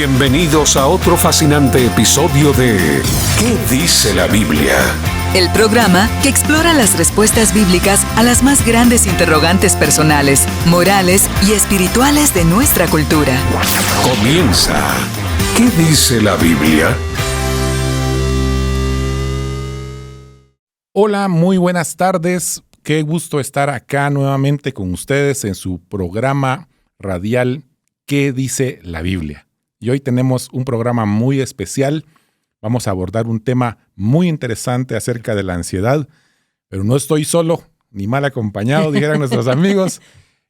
Bienvenidos a otro fascinante episodio de ¿Qué dice la Biblia? El programa que explora las respuestas bíblicas a las más grandes interrogantes personales, morales y espirituales de nuestra cultura. Comienza. ¿Qué dice la Biblia? Hola, muy buenas tardes. Qué gusto estar acá nuevamente con ustedes en su programa radial ¿Qué dice la Biblia? Y hoy tenemos un programa muy especial. Vamos a abordar un tema muy interesante acerca de la ansiedad, pero no estoy solo ni mal acompañado, dijeran nuestros amigos.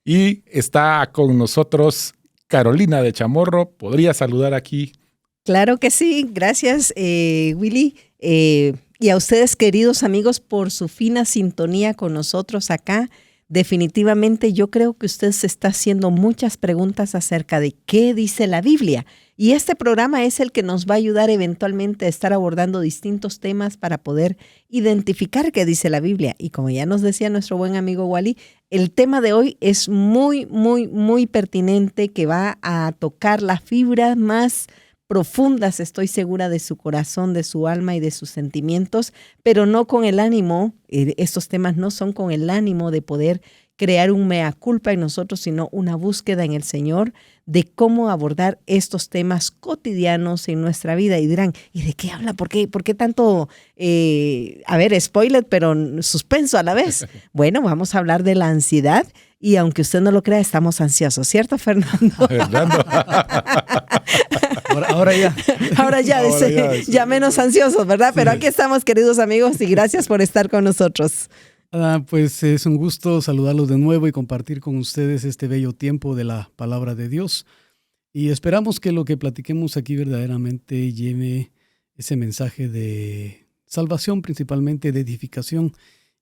Y está con nosotros Carolina de Chamorro. ¿Podría saludar aquí? Claro que sí. Gracias, Willy. Y a ustedes, queridos amigos, por su fina sintonía con nosotros acá. Definitivamente yo creo que usted se está haciendo muchas preguntas acerca de qué dice la Biblia. Y este programa es el que nos va a ayudar eventualmente a estar abordando distintos temas para poder identificar qué dice la Biblia. Y como ya nos decía nuestro buen amigo Wally, el tema de hoy es muy pertinente, que va a tocar las fibras más profundas, estoy segura, de su corazón, de su alma y de sus sentimientos, pero no con el ánimo, estos temas no son con el ánimo de poder crear un mea culpa en nosotros, sino una búsqueda en el Señor de cómo abordar estos temas cotidianos en nuestra vida. Y dirán, ¿y de qué habla? ¿Por qué tanto, spoiler, pero suspenso a la vez? Bueno, vamos a hablar de la ansiedad. Y aunque usted no lo crea, estamos ansiosos, ¿cierto, Fernando? Fernando. Ahora ya, ya menos ansiosos, ¿verdad? Pero aquí estamos, queridos amigos, y gracias por estar con nosotros. Pues es un gusto saludarlos de nuevo y compartir con ustedes este bello tiempo de la palabra de Dios. Y esperamos que lo que platiquemos aquí verdaderamente lleve ese mensaje de salvación, principalmente de edificación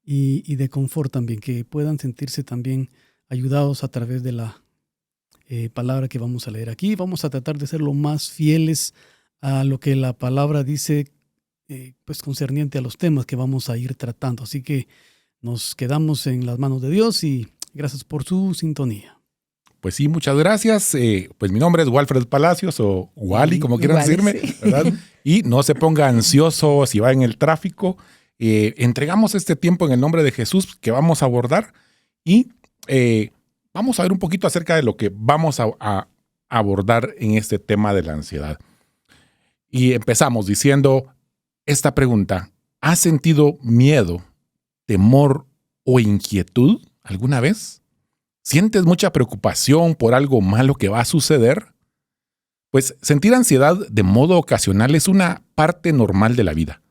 y de confort también, que puedan sentirse también ayudados a través de la palabra que vamos a leer aquí. Vamos a tratar de ser lo más fieles a lo que la palabra dice, pues concerniente a los temas que vamos a ir tratando. Así que nos quedamos en las manos de Dios y gracias por su sintonía. Pues sí, muchas gracias. Pues mi nombre es Walfred Palacios o Wally, como quieran decirme, sí. ¿Verdad? Y no se ponga ansioso si va en el tráfico. Entregamos este tiempo en el nombre de Jesús que vamos a abordar y vamos a ver un poquito acerca de lo que vamos a abordar en este tema de la ansiedad. Y empezamos diciendo esta pregunta: ¿has sentido miedo, temor o inquietud alguna vez? ¿Sientes mucha preocupación por algo malo que va a suceder? Pues sentir ansiedad de modo ocasional es una parte normal de la vida.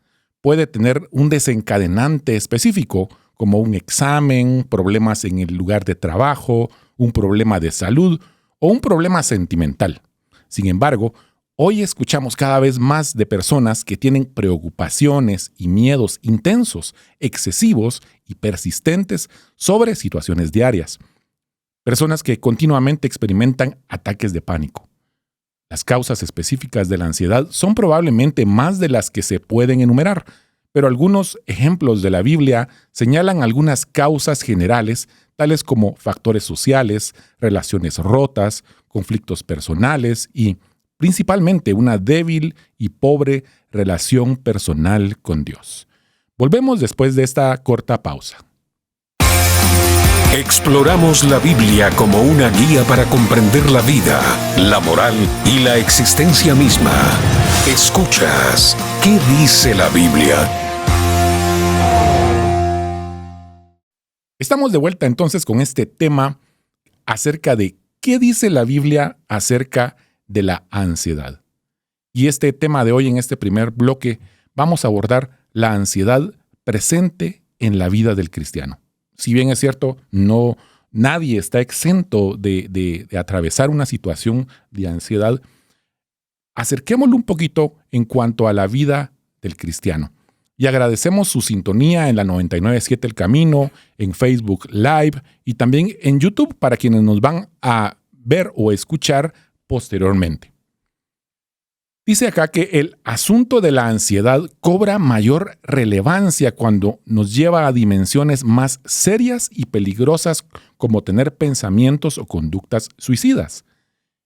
Puede tener un desencadenante específico, como un examen, problemas en el lugar de trabajo, un problema de salud o un problema sentimental. Sin embargo, hoy escuchamos cada vez más de personas que tienen preocupaciones y miedos intensos, excesivos y persistentes sobre situaciones diarias. Personas que continuamente experimentan ataques de pánico. Las causas específicas de la ansiedad son probablemente más de las que se pueden enumerar, pero algunos ejemplos de la Biblia señalan algunas causas generales, tales como factores sociales, relaciones rotas, conflictos personales y, principalmente, una débil y pobre relación personal con Dios. Volvemos después de esta corta pausa. Exploramos la Biblia como una guía para comprender la vida, la moral y la existencia misma. Escuchas ¿Qué dice la Biblia? Estamos de vuelta entonces con este tema acerca de ¿qué dice la Biblia acerca de la ansiedad? Y este tema de hoy, en este primer bloque, vamos a abordar la ansiedad presente en la vida del cristiano. Si bien es cierto, nadie está exento de atravesar una situación de ansiedad, acerquémoslo un poquito en cuanto a la vida del cristiano. Y agradecemos su sintonía en la 99.7 El Camino, en Facebook Live y también en YouTube para quienes nos van a ver o escuchar posteriormente. Dice acá que el asunto de la ansiedad cobra mayor relevancia cuando nos lleva a dimensiones más serias y peligrosas como tener pensamientos o conductas suicidas.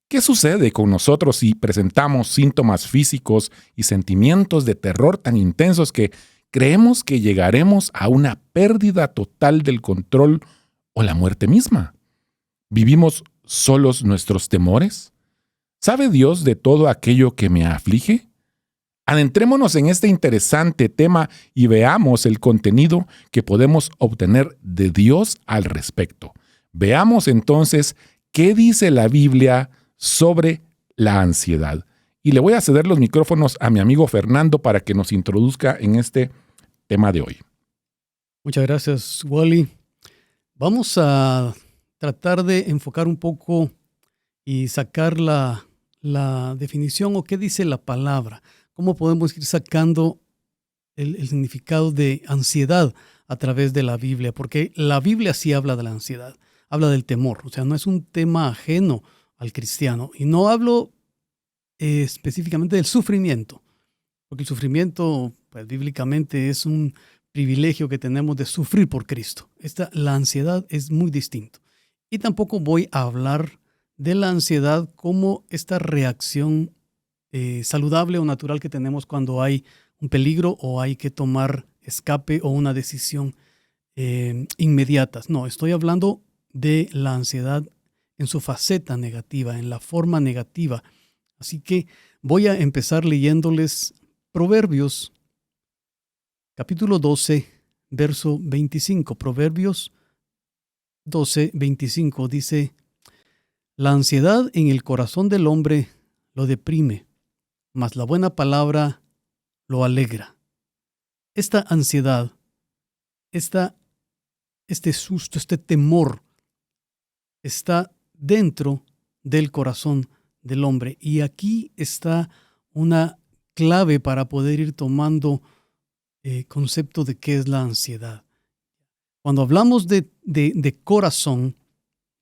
¿Qué sucede con nosotros si presentamos síntomas físicos y sentimientos de terror tan intensos que creemos que llegaremos a una pérdida total del control o la muerte misma? ¿Vivimos solos nuestros temores? ¿Sabe Dios de todo aquello que me aflige? Adentrémonos en este interesante tema y veamos el contenido que podemos obtener de Dios al respecto. Veamos entonces qué dice la Biblia sobre la ansiedad. Y le voy a ceder los micrófonos a mi amigo Fernando para que nos introduzca en este tema de hoy. Muchas gracias, Wally. Vamos a tratar de enfocar un poco y sacar la definición o qué dice la palabra. Cómo podemos ir sacando el significado de ansiedad a través de la Biblia, porque la Biblia sí habla de la ansiedad, habla del temor, o sea, no es un tema ajeno al cristiano. Y no hablo específicamente del sufrimiento, porque el sufrimiento, pues, bíblicamente es un privilegio que tenemos de sufrir por Cristo. La ansiedad es muy distinto. Y tampoco voy a hablar de la ansiedad como esta reacción saludable o natural que tenemos cuando hay un peligro o hay que tomar escape o una decisión inmediatas. No, estoy hablando de la ansiedad en su faceta negativa, en la forma negativa. Así que voy a empezar leyéndoles Proverbios, capítulo 12, verso 25. Proverbios 12, 25 dice: la ansiedad en el corazón del hombre lo deprime, mas la buena palabra lo alegra. Esta ansiedad, este susto, este temor está dentro del corazón del hombre. Y aquí está una clave para poder ir tomando concepto de qué es la ansiedad. Cuando hablamos de corazón,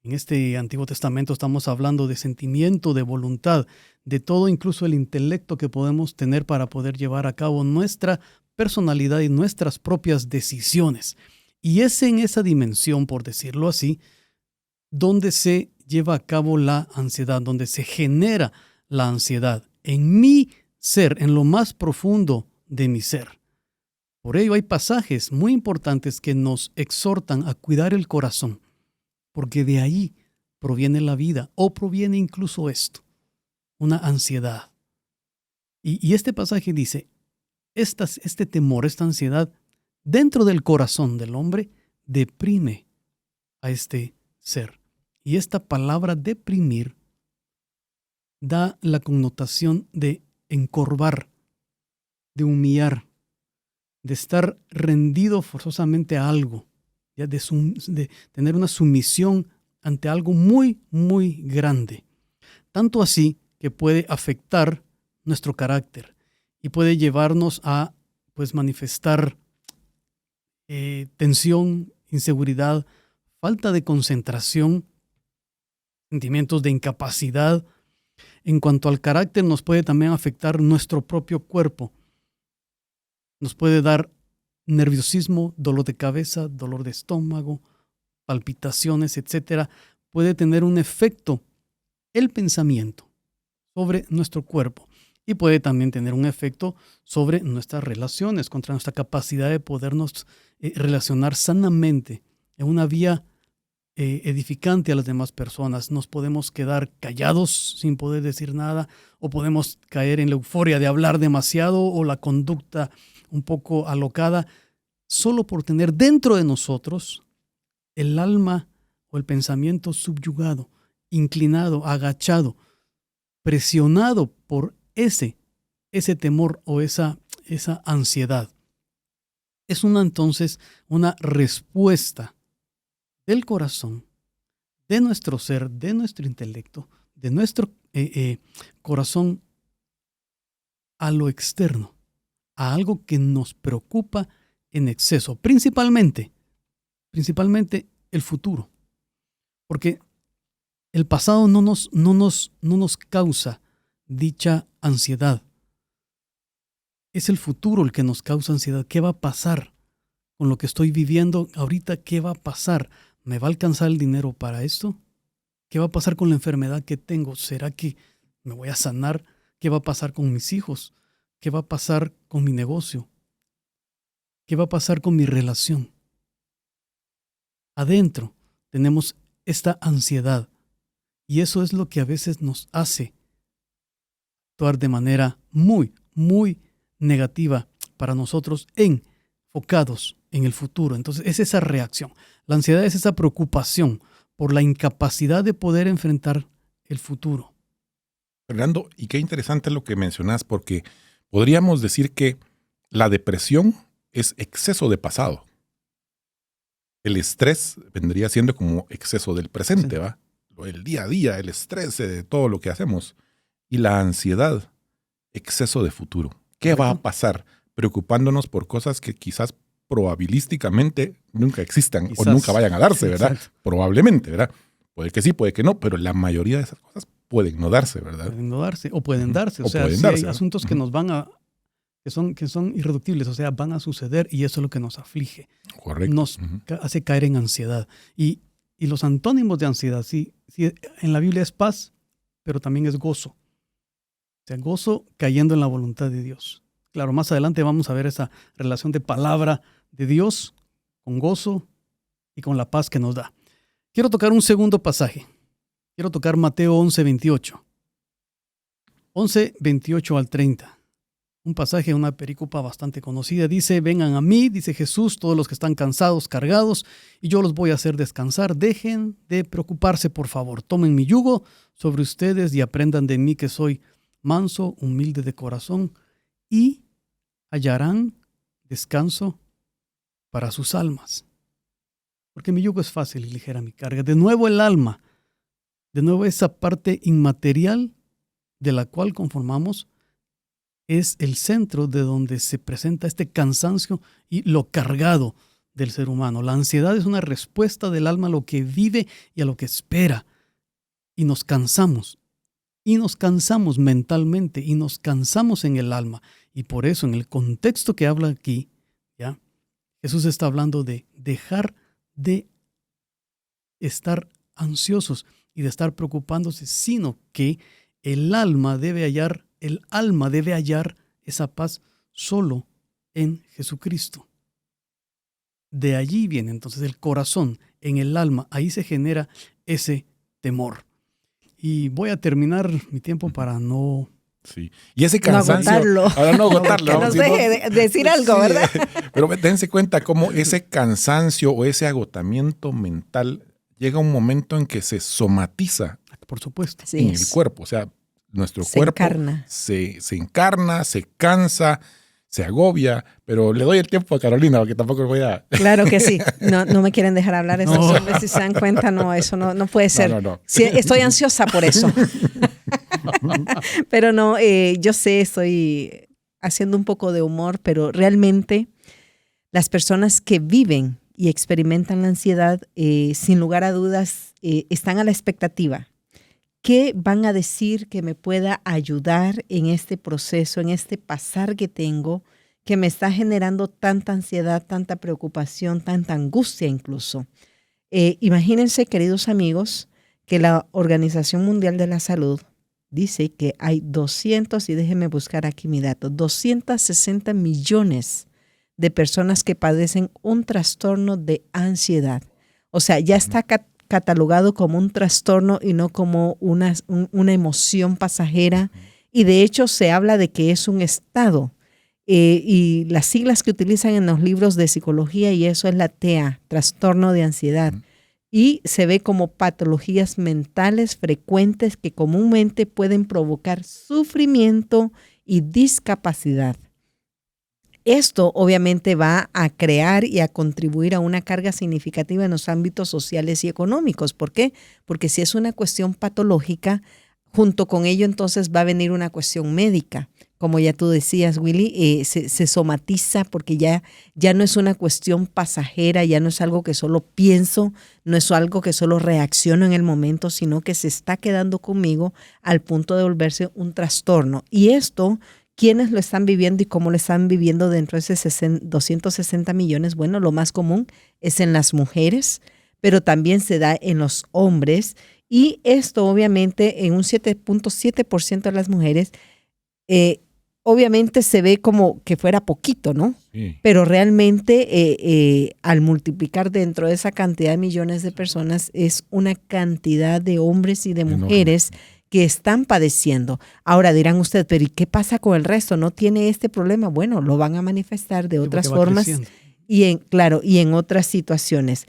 en este Antiguo Testamento estamos hablando de sentimiento, de voluntad, de todo, incluso el intelecto que podemos tener para poder llevar a cabo nuestra personalidad y nuestras propias decisiones. Y es en esa dimensión, por decirlo así, donde se lleva a cabo la ansiedad, donde se genera la ansiedad en mi ser, en lo más profundo de mi ser. Por ello hay pasajes muy importantes que nos exhortan a cuidar el corazón, porque de ahí proviene la vida o proviene incluso esto, una ansiedad. Y este pasaje dice, este temor, esta ansiedad dentro del corazón del hombre deprime a este ser. Y esta palabra deprimir da la connotación de encorvar, de humillar, de estar rendido forzosamente a algo, ya de tener una sumisión ante algo muy, muy grande. Tanto así que puede afectar nuestro carácter y puede llevarnos a manifestar tensión, inseguridad, falta de concentración, sentimientos de incapacidad. En cuanto al carácter, nos puede también afectar nuestro propio cuerpo. Nos puede dar nerviosismo, dolor de cabeza, dolor de estómago, palpitaciones, etc. Puede tener un efecto el pensamiento sobre nuestro cuerpo y puede también tener un efecto sobre nuestras relaciones, contra nuestra capacidad de podernos relacionar sanamente en una vía edificante a las demás personas. Nos podemos quedar callados sin poder decir nada, o podemos caer en la euforia de hablar demasiado o la conducta un poco alocada, solo por tener dentro de nosotros el alma o el pensamiento subyugado, inclinado, agachado, presionado por ese temor o esa ansiedad. Es entonces una respuesta del corazón, de nuestro ser, de nuestro intelecto, de nuestro corazón a lo externo, a algo que nos preocupa en exceso, principalmente el futuro, porque el pasado no nos causa dicha ansiedad. Es el futuro el que nos causa ansiedad. ¿Qué va a pasar con lo que estoy viviendo ahorita? ¿Qué va a pasar? ¿Me va a alcanzar el dinero para esto? ¿Qué va a pasar con la enfermedad que tengo? ¿Será que me voy a sanar? ¿Qué va a pasar con mis hijos? ¿Qué va a pasar con mi negocio? ¿Qué va a pasar con mi relación? Adentro tenemos esta ansiedad y eso es lo que a veces nos hace actuar de manera muy, muy negativa para nosotros, enfocados en el futuro. Entonces es esa reacción. La ansiedad es esa preocupación por la incapacidad de poder enfrentar el futuro. Fernando, y qué interesante lo que mencionas, porque podríamos decir que la depresión es exceso de pasado. El estrés vendría siendo como exceso del presente, ¿va? El día a día, el estrés de todo lo que hacemos. Y la ansiedad, exceso de futuro. ¿Qué va a pasar? Preocupándonos por cosas que quizás probabilísticamente nunca existan o nunca vayan a darse, ¿verdad? Exacto. Probablemente, ¿verdad? Puede que sí, puede que no, pero la mayoría de esas cosas pueden no darse, ¿verdad? Pueden no darse o pueden darse. O sea, pueden sí darse, hay asuntos que nos van a que son irreductibles, o sea, van a suceder y eso es lo que nos aflige. Correcto. Nos hace caer en ansiedad. Y los antónimos de ansiedad, sí, en la Biblia es paz, pero también es gozo. O sea, gozo cayendo en la voluntad de Dios. Claro, más adelante vamos a ver esa relación de palabra de Dios con gozo y con la paz que nos da. Quiero tocar un segundo pasaje. Quiero tocar Mateo 11:28. 11:28 al 30. Un pasaje, una pericopa bastante conocida. Dice, vengan a mí, dice Jesús, todos los que están cansados, cargados, y yo los voy a hacer descansar. Dejen de preocuparse, por favor. Tomen mi yugo sobre ustedes y aprendan de mí que soy manso, humilde de corazón, y hallarán descanso para sus almas. Porque mi yugo es fácil y ligera mi carga. De nuevo el alma, de nuevo esa parte inmaterial de la cual conformamos, es el centro de donde se presenta este cansancio y lo cargado del ser humano. La ansiedad es una respuesta del alma a lo que vive y a lo que espera. Y nos cansamos. Y nos cansamos mentalmente y nos cansamos en el alma. Y por eso, en el contexto que habla aquí, ¿ya? Jesús está hablando de dejar de estar ansiosos y de estar preocupándose, sino que el alma debe hallar esa paz solo en Jesucristo. De allí viene entonces el corazón, en el alma, ahí se genera ese temor. Y voy a terminar mi tiempo para no... Sí. Y ese cansancio... No agotarlo. Que nos deje de decir algo, ¿verdad? Pero dense cuenta cómo ese cansancio o ese agotamiento mental llega a un momento en que se somatiza. Por supuesto. En el cuerpo. O sea, nuestro cuerpo se encarna, se cansa, se agobia, pero le doy el tiempo a Carolina porque tampoco voy a... Claro que sí. No me quieren dejar hablar esos hombres, si se dan cuenta, eso no puede ser. No. Sí, estoy ansiosa por eso. Pero no, yo sé, estoy haciendo un poco de humor, pero realmente las personas que viven y experimentan la ansiedad, sin lugar a dudas, están a la expectativa. ¿Qué van a decir que me pueda ayudar en este proceso, en este pasar que tengo, que me está generando tanta ansiedad, tanta preocupación, tanta angustia incluso? Imagínense, queridos amigos, que la Organización Mundial de la Salud dice que hay 200, y déjenme buscar aquí mi dato, 260 millones de personas que padecen un trastorno de ansiedad. O sea, ya está catalogado como un trastorno y no como una emoción pasajera. Y de hecho se habla de que es un estado. Y las siglas que utilizan en los libros de psicología, y eso es la TEA, trastorno de ansiedad. Y se ve como patologías mentales frecuentes que comúnmente pueden provocar sufrimiento y discapacidad. Esto obviamente va a crear y a contribuir a una carga significativa en los ámbitos sociales y económicos. ¿Por qué? Porque si es una cuestión patológica, junto con ello entonces va a venir una cuestión médica. Como ya tú decías, Willy, se somatiza porque ya no es una cuestión pasajera, ya no es algo que solo pienso, no es algo que solo reacciono en el momento, sino que se está quedando conmigo al punto de volverse un trastorno. Y esto... ¿Quiénes lo están viviendo y cómo lo están viviendo dentro de ese 260 millones? Bueno, lo más común es en las mujeres, pero también se da en los hombres Y esto obviamente en un 7.7% de las mujeres, obviamente se ve como que fuera poquito, ¿no? Sí. Pero realmente al multiplicar dentro de esa cantidad de millones de personas es una cantidad de hombres y de mujeres que están padeciendo. Ahora dirán ustedes, pero ¿y qué pasa con el resto? ¿No tiene este problema? Bueno, lo van a manifestar de otras formas y en otras situaciones.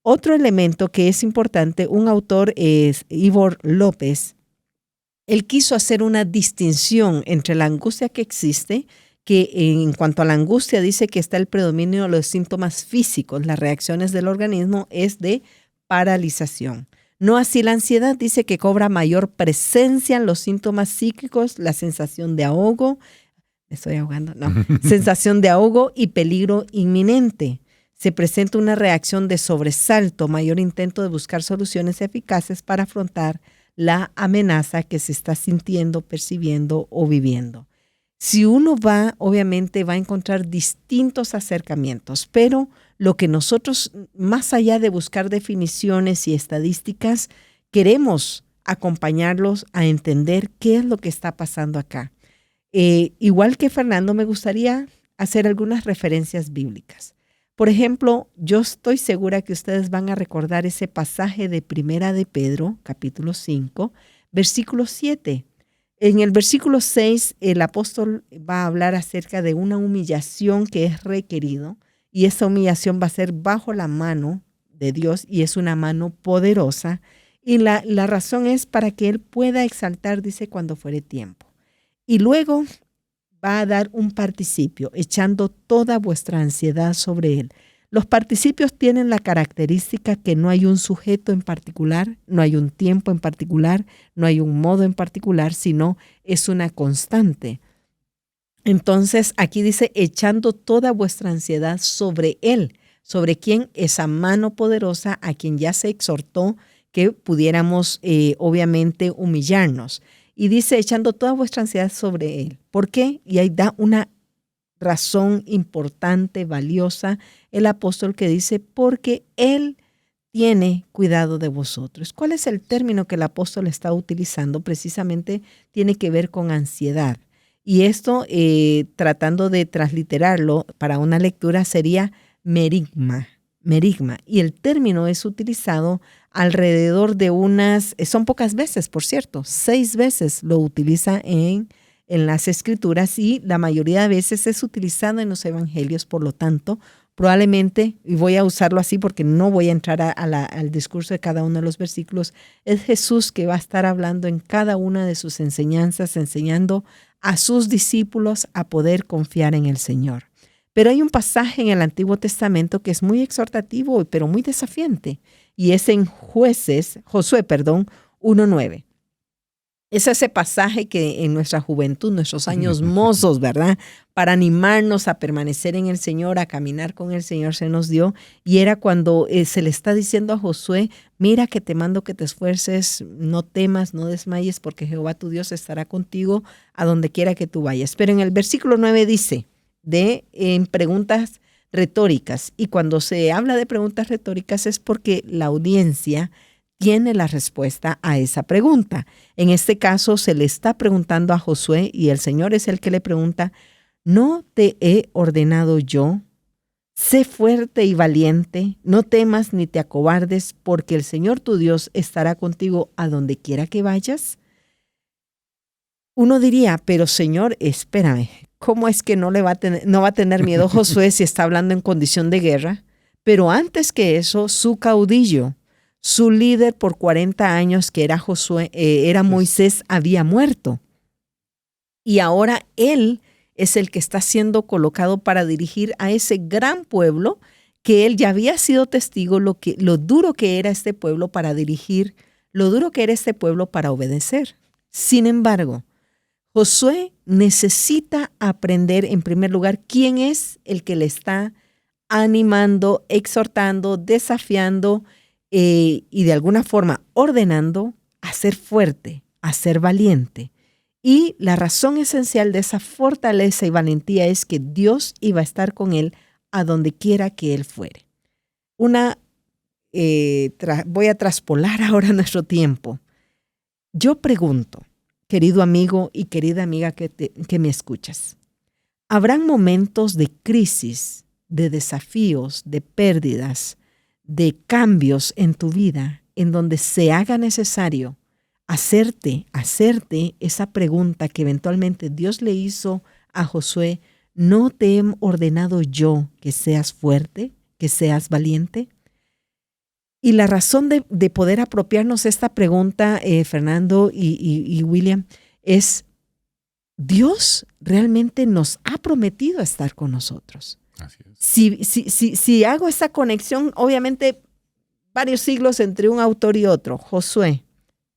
Otro elemento que es importante, un autor es Ivor López. Él quiso hacer una distinción entre la angustia que existe, que en cuanto a la angustia dice que está el predominio de los síntomas físicos, las reacciones del organismo es de paralización. No así la ansiedad, dice que cobra mayor presencia en los síntomas psíquicos, la sensación de ahogo, me estoy ahogando, no, sensación de ahogo y peligro inminente. Se presenta una reacción de sobresalto, mayor intento de buscar soluciones eficaces para afrontar la amenaza que se está sintiendo, percibiendo o viviendo. Si uno va, obviamente va a encontrar distintos acercamientos, pero lo que nosotros, más allá de buscar definiciones y estadísticas, queremos acompañarlos a entender qué es lo que está pasando acá. Igual que Fernando, me gustaría hacer algunas referencias bíblicas. Por ejemplo, yo estoy segura que ustedes van a recordar ese pasaje de Primera de Pedro, capítulo 5, versículo 7. En el versículo 6, el apóstol va a hablar acerca de una humillación que es requerido, y esa humillación va a ser bajo la mano de Dios, y es una mano poderosa, y la razón es para que Él pueda exaltar, dice, cuando fuere tiempo. Y luego va a dar un participio, echando toda vuestra ansiedad sobre Él. Los participios tienen la característica que no hay un sujeto en particular, no hay un tiempo en particular, no hay un modo en particular, sino es una constante. Entonces, aquí dice, echando toda vuestra ansiedad sobre Él, sobre quien esa mano poderosa a quien ya se exhortó que pudiéramos obviamente humillarnos. Y dice, echando toda vuestra ansiedad sobre Él. ¿Por qué? Y ahí da una razón importante, valiosa, el apóstol que dice, porque Él tiene cuidado de vosotros. ¿Cuál es el término que el apóstol está utilizando? Precisamente tiene que ver con ansiedad. Y esto, tratando de transliterarlo para una lectura, sería merigma. Y el término es utilizado alrededor de son pocas veces, por cierto, 6 veces lo utiliza en las escrituras y la mayoría de veces es utilizado en los evangelios. Por lo tanto, probablemente, y voy a usarlo así porque no voy a entrar al discurso de cada uno de los versículos, es Jesús que va a estar hablando en cada una de sus enseñanzas, enseñando a sus discípulos a poder confiar en el Señor. Pero hay un pasaje en el Antiguo Testamento que es muy exhortativo, pero muy desafiante, y es en Josué 1:9. Es ese pasaje que en nuestra juventud, nuestros años mozos, ¿verdad? Para animarnos a permanecer en el Señor, a caminar con el Señor, se nos dio. Y era cuando se le está diciendo a Josué, mira que te mando que te esfuerces, no temas, no desmayes, porque Jehová tu Dios estará contigo a donde quiera que tú vayas. Pero en el versículo 9 dice, en preguntas retóricas. Y cuando se habla de preguntas retóricas es porque la audiencia tiene la respuesta a esa pregunta. En este caso se le está preguntando a Josué y el Señor es el que le pregunta, ¿no te he ordenado yo? Sé fuerte y valiente, no temas ni te acobardes, porque el Señor tu Dios estará contigo a donde quiera que vayas. Uno diría, pero Señor, espérame, ¿cómo es que no va a tener miedo Josué si está hablando en condición de guerra? Pero antes que eso, su caudillo, su líder por 40 años, que era Moisés, había muerto. Y ahora él es el que está siendo colocado para dirigir a ese gran pueblo que él ya había sido testigo lo duro que era este pueblo para dirigir, lo duro que era este pueblo para obedecer. Sin embargo, Josué necesita aprender, en primer lugar, quién es el que le está animando, exhortando, desafiando y de alguna forma ordenando a ser fuerte, a ser valiente. Y la razón esencial de esa fortaleza y valentía es que Dios iba a estar con él a donde quiera que él fuere. Una voy a traspolar ahora nuestro tiempo. Yo pregunto, querido amigo y querida amiga que me escuchas, ¿habrán momentos de crisis, de desafíos, de pérdidas, de cambios en tu vida en donde se haga necesario hacerte esa pregunta que eventualmente Dios le hizo a Josué? ¿No te he ordenado yo que seas fuerte, que seas valiente? Y la razón de poder apropiarnos esta pregunta, Fernando y William, es Dios realmente nos ha prometido estar con nosotros. Así es. Si hago esa conexión, obviamente varios siglos entre un autor y otro, Josué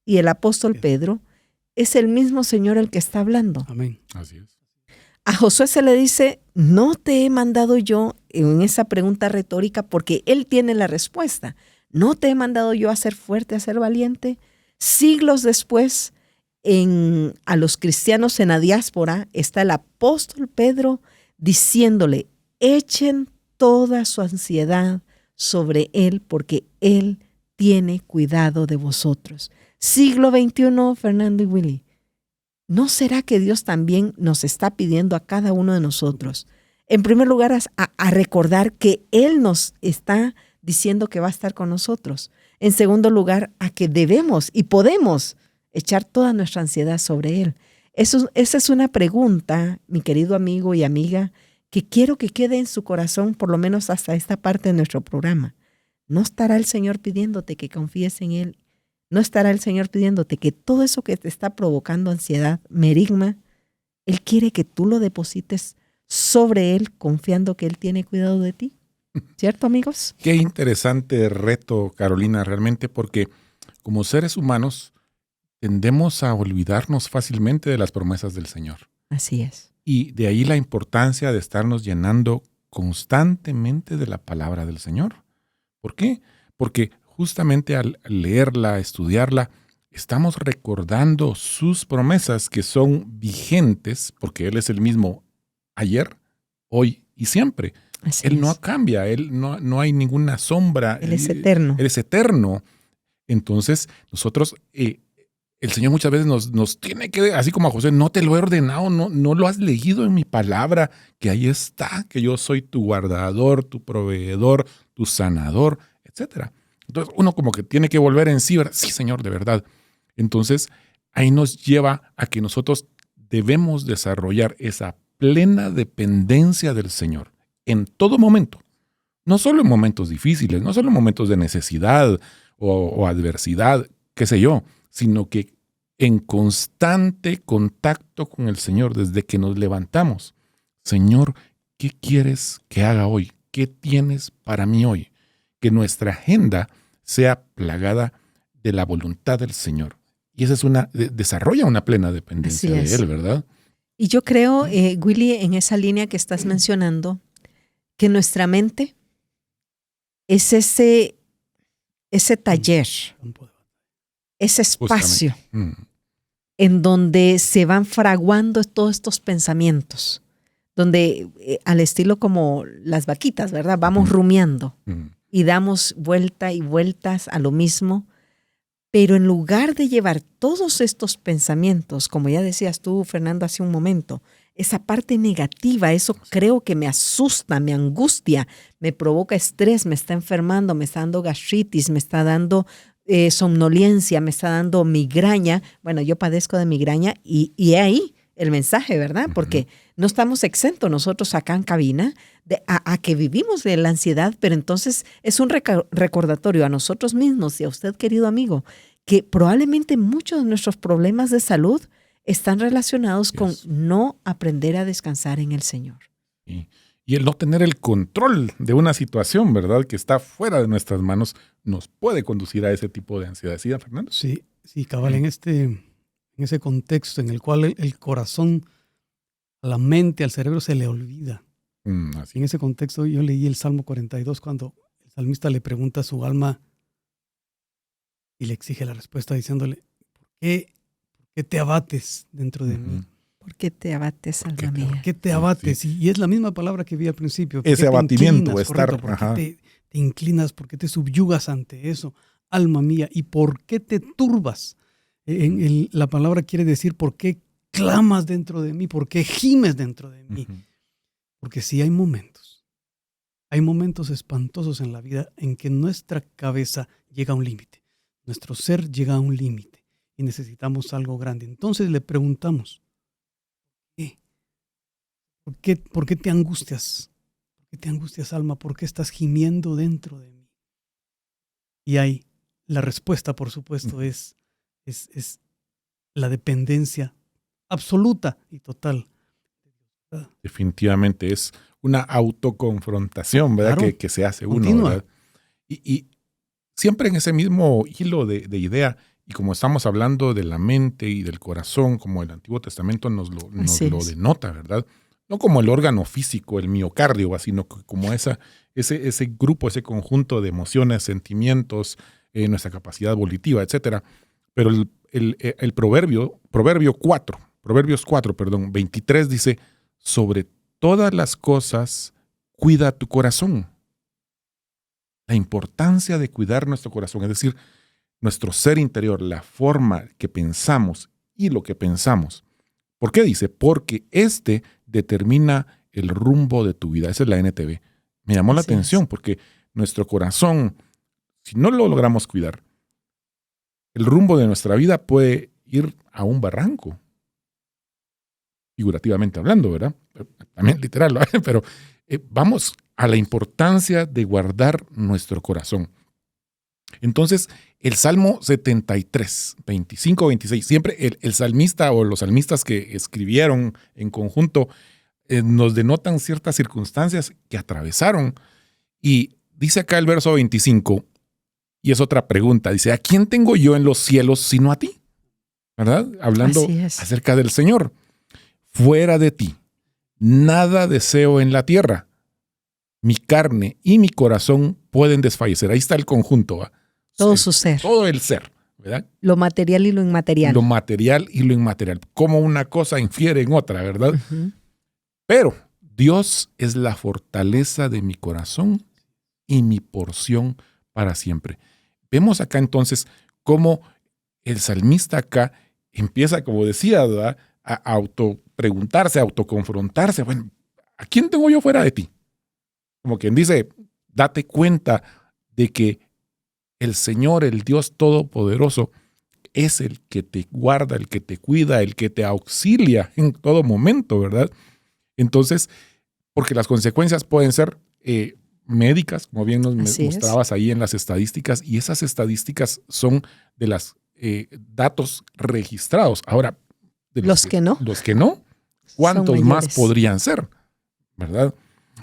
y el apóstol Pedro, es el mismo Señor el que está hablando. Amén. Así es. A Josué se le dice, no te he mandado yo, en esa pregunta retórica, porque él tiene la respuesta. ¿No te he mandado yo a ser fuerte, a ser valiente? Siglos después, a los cristianos en la diáspora, está el apóstol Pedro diciéndole, echen toda su ansiedad sobre él, porque él tiene cuidado de vosotros. Siglo XXI, Fernando y Willy, ¿no será que Dios también nos está pidiendo a cada uno de nosotros, en primer lugar, a recordar que Él nos está diciendo que va a estar con nosotros? En segundo lugar, a que debemos y podemos echar toda nuestra ansiedad sobre Él. Esa es una pregunta, mi querido amigo y amiga, que quiero que quede en su corazón, por lo menos hasta esta parte de nuestro programa. ¿No estará el Señor pidiéndote que confíes en Él? ¿No estará el Señor pidiéndote que todo eso que te está provocando ansiedad, merigma, Él quiere que tú lo deposites sobre Él, confiando que Él tiene cuidado de ti? ¿Cierto, amigos? Qué interesante reto, Carolina, realmente, porque como seres humanos tendemos a olvidarnos fácilmente de las promesas del Señor. Así es. Y de ahí la importancia de estarnos llenando constantemente de la palabra del Señor. ¿Por qué? Porque justamente al leerla, estudiarla, estamos recordando sus promesas que son vigentes, porque Él es el mismo ayer, hoy y siempre. Así Él no es. cambia, Él no hay ninguna sombra. Él es eterno. Él es eterno. Entonces, nosotros, el Señor muchas veces nos tiene que, así como a José, no te lo he ordenado, no lo has leído en mi palabra, que ahí está, que yo soy tu guardador, tu proveedor, tu sanador, etcétera. Entonces uno como que tiene que volver en sí, ¿verdad? Sí, Señor, de verdad. Entonces ahí nos lleva a que nosotros debemos desarrollar esa plena dependencia del Señor en todo momento. No solo en momentos difíciles, no solo en momentos de necesidad o adversidad, qué sé yo, sino que en constante contacto con el Señor desde que nos levantamos. Señor, ¿qué quieres que haga hoy? ¿Qué tienes para mí hoy? Que nuestra agenda sea plagada de la voluntad del Señor. Y esa es desarrolla una plena dependencia de Él, ¿verdad? Y yo creo, Willy, en esa línea que estás mencionando, que nuestra mente es ese taller, ese espacio en donde se van fraguando todos estos pensamientos, donde al estilo como las vaquitas, ¿verdad? Vamos rumiando y damos vuelta y vueltas a lo mismo, pero en lugar de llevar todos estos pensamientos, como ya decías tú, Fernando, hace un momento, esa parte negativa, eso creo que me asusta, me angustia, me provoca estrés, me está enfermando, me está dando gastritis, me está dando somnolencia, me está dando migraña. Bueno, yo padezco de migraña y ahí el mensaje, ¿verdad? Porque no estamos exentos nosotros acá en cabina a que vivimos de la ansiedad, pero entonces es un recordatorio a nosotros mismos y a usted, querido amigo, que probablemente muchos de nuestros problemas de salud están relacionados con no aprender a descansar en el Señor. Y el no tener el control de una situación, ¿verdad?, que está fuera de nuestras manos, nos puede conducir a ese tipo de ansiedad. ¿Sí, Fernando? Sí, cabal, en ese contexto en el cual el corazón, a la mente, al cerebro se le olvida. En ese contexto yo leí el Salmo 42 cuando el salmista le pregunta a su alma y le exige la respuesta diciéndole, ¿por qué te abates dentro de mí? ¿Por qué te abates, alma mía? ¿Por qué te abates? Sí. Y es la misma palabra que vi al principio. Ese abatimiento, estar... ¿Por qué te te inclinas, por qué te subyugas ante eso, alma mía, y por qué te turbas. La palabra quiere decir por qué clamas dentro de mí, por qué gimes dentro de mí. Uh-huh. Porque sí hay momentos espantosos en la vida en que nuestra cabeza llega a un límite, nuestro ser llega a un límite y necesitamos algo grande. Entonces le preguntamos, ¿por qué te angustias? ¿Por qué te angustias, alma? ¿Por qué estás gimiendo dentro de mí? Y ahí la respuesta, por supuesto, es la dependencia absoluta y total. Definitivamente es una autoconfrontación, ¿verdad? Claro, que se hace uno, ¿verdad? Y siempre en ese mismo hilo de idea, y como estamos hablando de la mente y del corazón, como el Antiguo Testamento nos lo denota, ¿verdad? No como el órgano físico, el miocardio, sino como ese grupo, ese conjunto de emociones, sentimientos, nuestra capacidad volitiva, etcétera. Pero el Proverbios 4, 23 dice, sobre todas las cosas, cuida tu corazón. La importancia de cuidar nuestro corazón, es decir, nuestro ser interior, la forma que pensamos y lo que pensamos. ¿Por qué dice? Porque determina el rumbo de tu vida. Esa es la NTV. Me llamó la atención porque nuestro corazón, si no lo logramos cuidar, el rumbo de nuestra vida puede ir a un barranco. Figurativamente hablando, ¿verdad? También literal, ¿verdad? Pero vamos a la importancia de guardar nuestro corazón. Entonces, el Salmo 73, 25, 26, siempre el salmista o los salmistas que escribieron en conjunto nos denotan ciertas circunstancias que atravesaron. Y dice acá el verso 25, y es otra pregunta, dice, ¿a quién tengo yo en los cielos sino a ti? ¿Verdad? Hablando acerca del Señor. Fuera de ti, nada deseo en la tierra. Mi carne y mi corazón pueden desfallecer. Ahí está el conjunto, ¿va? Todo su ser. Todo el ser, ¿verdad? Lo material y lo inmaterial. Lo material y lo inmaterial. Como una cosa infiere en otra, ¿verdad? Uh-huh. Pero Dios es la fortaleza de mi corazón y mi porción para siempre. Vemos acá entonces cómo el salmista acá empieza, como decía, ¿verdad?, a autopreguntarse, a autoconfrontarse. Bueno, ¿a quién tengo yo fuera de ti? Como quien dice, date cuenta de que el Señor, el Dios Todopoderoso, es el que te guarda, el que te cuida, el que te auxilia en todo momento, ¿verdad? Entonces, porque las consecuencias pueden ser médicas, como bien nos mostrabas ahí en las estadísticas, y esas estadísticas son de los datos registrados. Ahora, de los que no, ¿cuántos más podrían ser? ¿Verdad?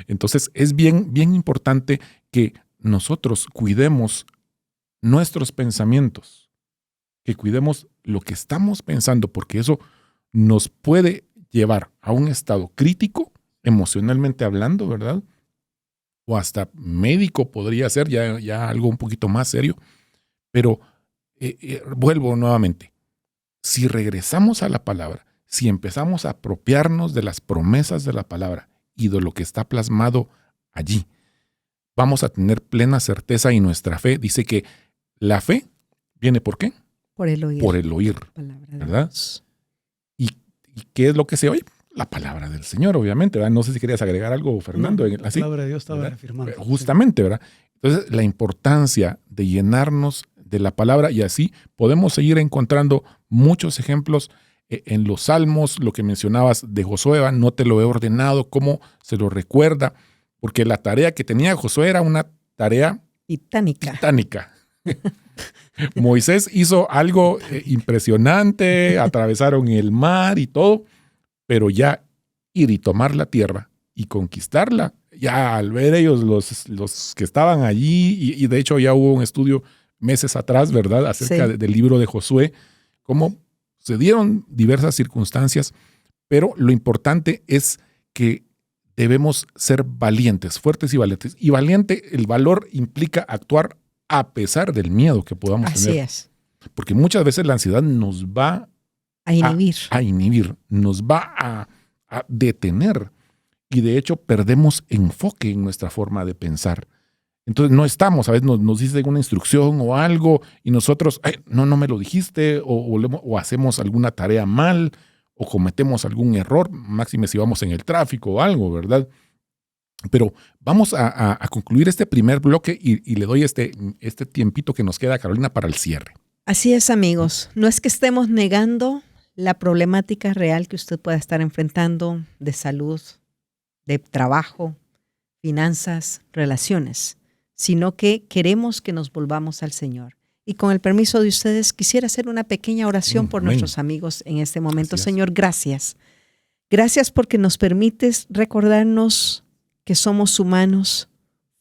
Entonces, es bien importante que nosotros cuidemos nuestros pensamientos, que cuidemos lo que estamos pensando, porque eso nos puede llevar a un estado crítico, emocionalmente hablando, ¿verdad? O hasta médico podría ser, ya algo un poquito más serio. Pero vuelvo nuevamente. Si regresamos a la palabra, si empezamos a apropiarnos de las promesas de la palabra y de lo que está plasmado allí, vamos a tener plena certeza, y nuestra fe dice que la fe viene ¿por qué? Por el oír. Por el oír, ¿verdad? ¿Y qué es lo que se oye? La palabra del Señor, obviamente, ¿verdad? No sé si querías agregar algo, Fernando. No, la palabra de Dios estaba reafirmando. Justamente, ¿verdad? Entonces, la importancia de llenarnos de la palabra, y así podemos seguir encontrando muchos ejemplos en los salmos, lo que mencionabas de Josué, no te lo he ordenado, cómo se lo recuerda, porque la tarea que tenía Josué era una tarea titánica. Moisés hizo algo impresionante, atravesaron el mar y todo, pero ya ir y tomar la tierra y conquistarla, ya al ver ellos los que estaban allí, y de hecho ya hubo un estudio meses atrás, ¿verdad?, acerca del libro de Josué, cómo se dieron diversas circunstancias, pero lo importante es que debemos ser valientes, fuertes y valientes. Y valiente, el valor implica actuar a pesar del miedo que podamos tener. Así es. Porque muchas veces la ansiedad nos va a inhibir, nos va a detener. Y de hecho perdemos enfoque en nuestra forma de pensar. Entonces no estamos, a veces nos dicen una instrucción o algo y nosotros, no me lo dijiste, o hacemos alguna tarea mal, o cometemos algún error, máxime si vamos en el tráfico o algo, ¿verdad? Pero vamos a concluir este primer bloque y le doy este tiempito que nos queda, Carolina, para el cierre. Así es, amigos. No es que estemos negando la problemática real que usted pueda estar enfrentando de salud, de trabajo, finanzas, relaciones, sino que queremos que nos volvamos al Señor. Y con el permiso de ustedes, quisiera hacer una pequeña oración por nuestros amigos en este momento. Señor, gracias. Gracias porque nos permites recordarnos que somos humanos,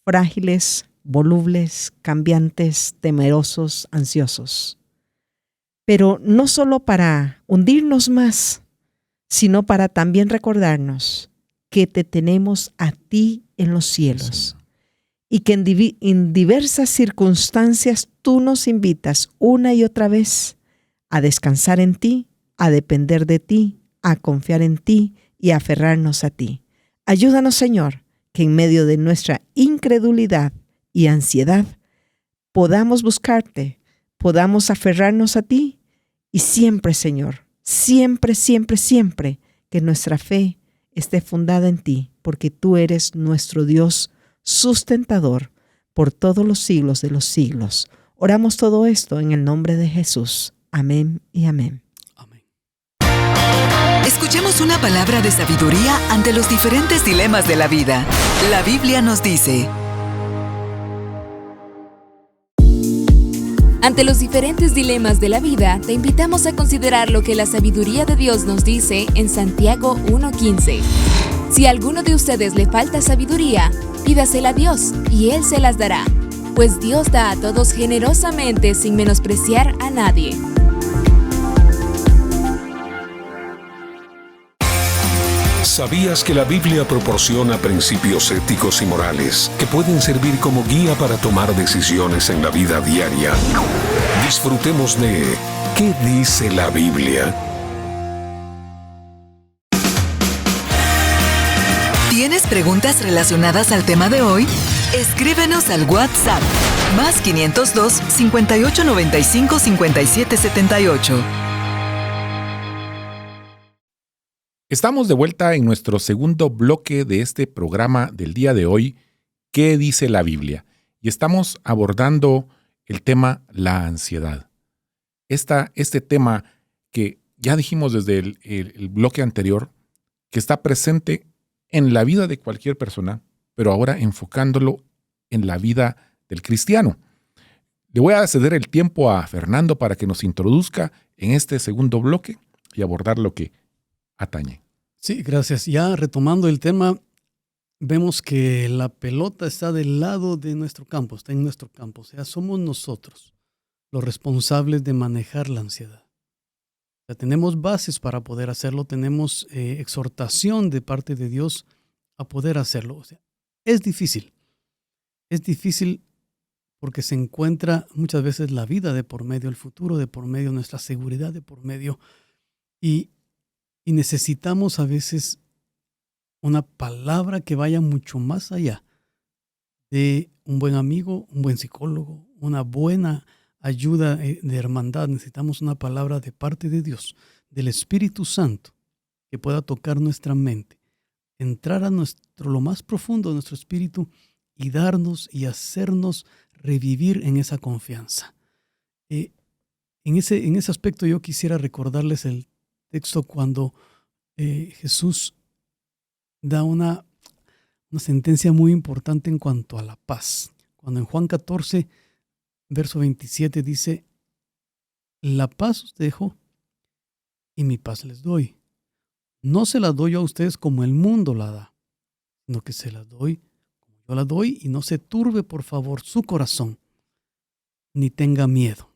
frágiles, volubles, cambiantes, temerosos, ansiosos. Pero no solo para hundirnos más, sino para también recordarnos que te tenemos a ti en los cielos. Y que en diversas circunstancias tú nos invitas una y otra vez a descansar en ti, a depender de ti, a confiar en ti y a aferrarnos a ti. Ayúdanos, Señor, que en medio de nuestra incredulidad y ansiedad podamos buscarte, podamos aferrarnos a ti y siempre, Señor, siempre, siempre, siempre que nuestra fe esté fundada en ti, porque tú eres nuestro Dios sustentador por todos los siglos de los siglos. Oramos todo esto en el nombre de Jesús. Amén y amén. Amén. Escuchemos una palabra de sabiduría ante los diferentes dilemas de la vida. La Biblia nos dice: ante los diferentes dilemas de la vida, te invitamos a considerar lo que la sabiduría de Dios nos dice en Santiago 1:15. Si a alguno de ustedes le falta sabiduría, pídasela a Dios y Él se las dará, pues Dios da a todos generosamente sin menospreciar a nadie. ¿Sabías que la Biblia proporciona principios éticos y morales que pueden servir como guía para tomar decisiones en la vida diaria? Disfrutemos de ¿Qué dice la Biblia? ¿Tienes preguntas relacionadas al tema de hoy? Escríbenos al WhatsApp +502 5895 5778. Estamos de vuelta en nuestro segundo bloque de este programa del día de hoy, ¿Qué dice la Biblia? Y estamos abordando el tema la ansiedad. Este tema que ya dijimos desde el bloque anterior, que está presente en la vida de cualquier persona, pero ahora enfocándolo en la vida del cristiano. Le voy a ceder el tiempo a Fernando para que nos introduzca en este segundo bloque y abordar lo que atañe. Sí, gracias. Ya retomando el tema, vemos que la pelota está del lado de nuestro campo, está en nuestro campo. O sea, somos nosotros los responsables de manejar la ansiedad. O sea, tenemos bases para poder hacerlo, tenemos exhortación de parte de Dios a poder hacerlo. O sea, es difícil. Es difícil porque se encuentra muchas veces la vida de por medio, el futuro de por medio, nuestra seguridad de por medio. Y necesitamos a veces una palabra que vaya mucho más allá de un buen amigo, un buen psicólogo, una buena ayuda de hermandad. Necesitamos una palabra de parte de Dios, del Espíritu Santo, que pueda tocar nuestra mente, entrar a lo más profundo de nuestro espíritu y darnos y hacernos revivir en esa confianza. En ese aspecto yo quisiera recordarles el texto cuando Jesús da una sentencia muy importante en cuanto a la paz. Cuando en Juan 14, verso 27 dice: la paz os dejo y mi paz les doy. No se la doy a ustedes como el mundo la da, sino que se la doy como yo la doy, y no se turbe por favor su corazón, ni tenga miedo.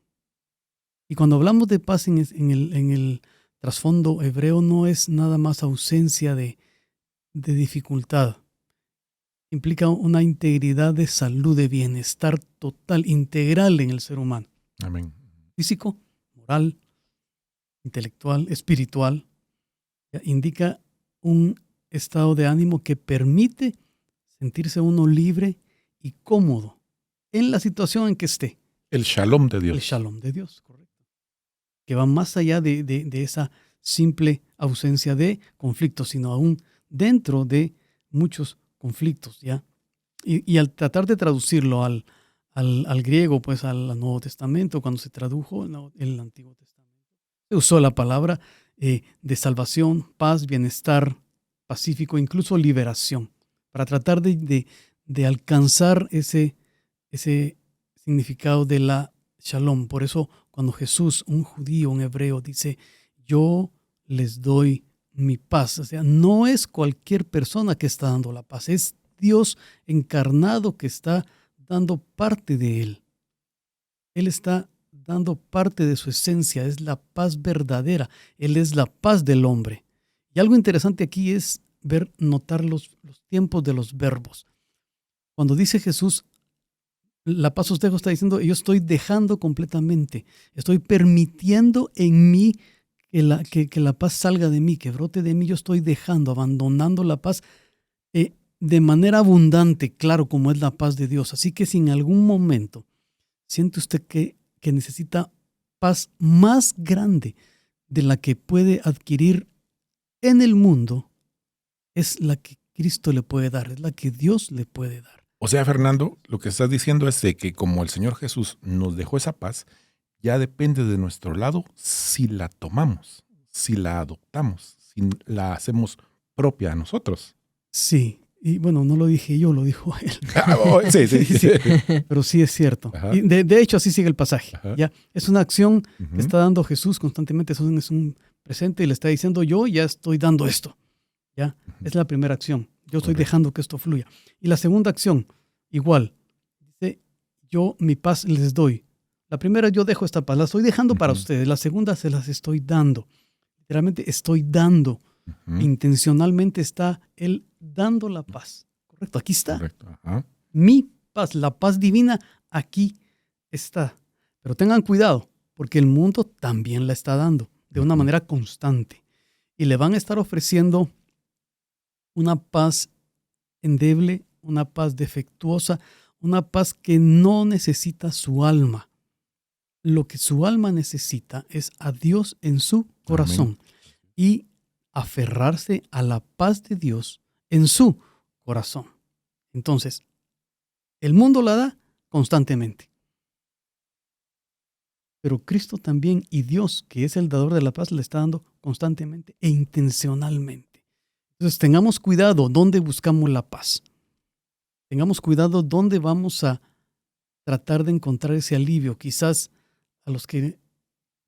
Y cuando hablamos de paz en el trasfondo hebreo, no es nada más ausencia de dificultad. Implica una integridad de salud, de bienestar total, integral en el ser humano. Amén. Físico, moral, intelectual, espiritual. Indica un estado de ánimo que permite sentirse uno libre y cómodo en la situación en que esté. El shalom de Dios. El shalom de Dios, correcto. Que va más allá de esa simple ausencia de conflictos, sino aún dentro de muchos conflictos, ¿ya? Y al tratar de traducirlo al griego, pues al Nuevo Testamento, cuando se tradujo el Antiguo Testamento, se usó la palabra de salvación, paz, bienestar, pacífico, incluso liberación, para tratar de alcanzar ese significado de la shalom. Por eso cuando Jesús, un judío, un hebreo, dice, yo les doy mi paz, o sea, no es cualquier persona que está dando la paz, es Dios encarnado que está dando parte de Él. Él está dando parte de su esencia, es la paz verdadera. Él es la paz del hombre. Y algo interesante aquí es notar los tiempos de los verbos. Cuando dice Jesús, la paz os dejo, está diciendo, yo estoy dejando completamente, estoy permitiendo en mí que la paz salga de mí, que brote de mí, yo estoy dejando, abandonando la paz de manera abundante, claro, como es la paz de Dios. Así que si en algún momento siente usted que necesita paz más grande de la que puede adquirir en el mundo, es la que Cristo le puede dar, es la que Dios le puede dar. O sea, Fernando, lo que estás diciendo es de que como el Señor Jesús nos dejó esa paz, ya depende de nuestro lado si la tomamos, si la adoptamos, si la hacemos propia a nosotros. Sí, y bueno, no lo dije yo, lo dijo él. Sí. Pero sí es cierto. Ajá. Y de hecho, así sigue el pasaje. ¿Ya? Es una acción Uh-huh. que está dando Jesús constantemente, es un presente y le está diciendo, yo ya estoy dando esto. ¿Ya? Uh-huh. Es la primera acción. Yo estoy Correcto. dejando que esto fluya. Y la segunda acción, igual. Dice, yo mi paz les doy. La primera, yo dejo esta paz, la estoy dejando para Uh-huh. ustedes. La segunda, se las estoy dando. Literalmente estoy dando. Uh-huh. Intencionalmente está Él dando la paz. Correcto, aquí está. Correcto. Ajá. Mi paz, la paz divina, aquí está. Pero tengan cuidado, porque el mundo también la está dando de una manera constante. Y le van a estar ofreciendo una paz endeble, una paz defectuosa, una paz que no necesita su alma. Lo que su alma necesita es a Dios en su corazón. Amén. Y aferrarse a la paz de Dios en su corazón. Entonces, el mundo la da constantemente. Pero Cristo también y Dios, que es el dador de la paz, le está dando constantemente e intencionalmente. Entonces, tengamos cuidado dónde buscamos la paz. Tengamos cuidado dónde vamos a tratar de encontrar ese alivio. Quizás a los que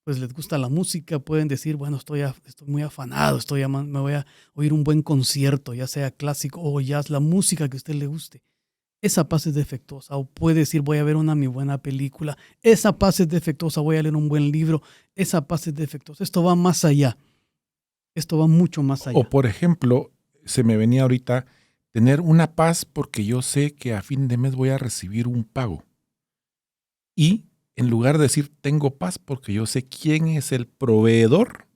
pues les gusta la música pueden decir, bueno, estoy muy afanado, me voy a oír un buen concierto, ya sea clásico o jazz, la música que a usted le guste. Esa paz es defectuosa. O puede decir, voy a ver mi buena película. Esa paz es defectuosa, voy a leer un buen libro. Esa paz es defectuosa. Esto va más allá. Esto va mucho más allá. O por ejemplo, se me venía ahorita tener una paz porque yo sé que a fin de mes voy a recibir un pago. Y en lugar de decir tengo paz porque yo sé quién es el proveedor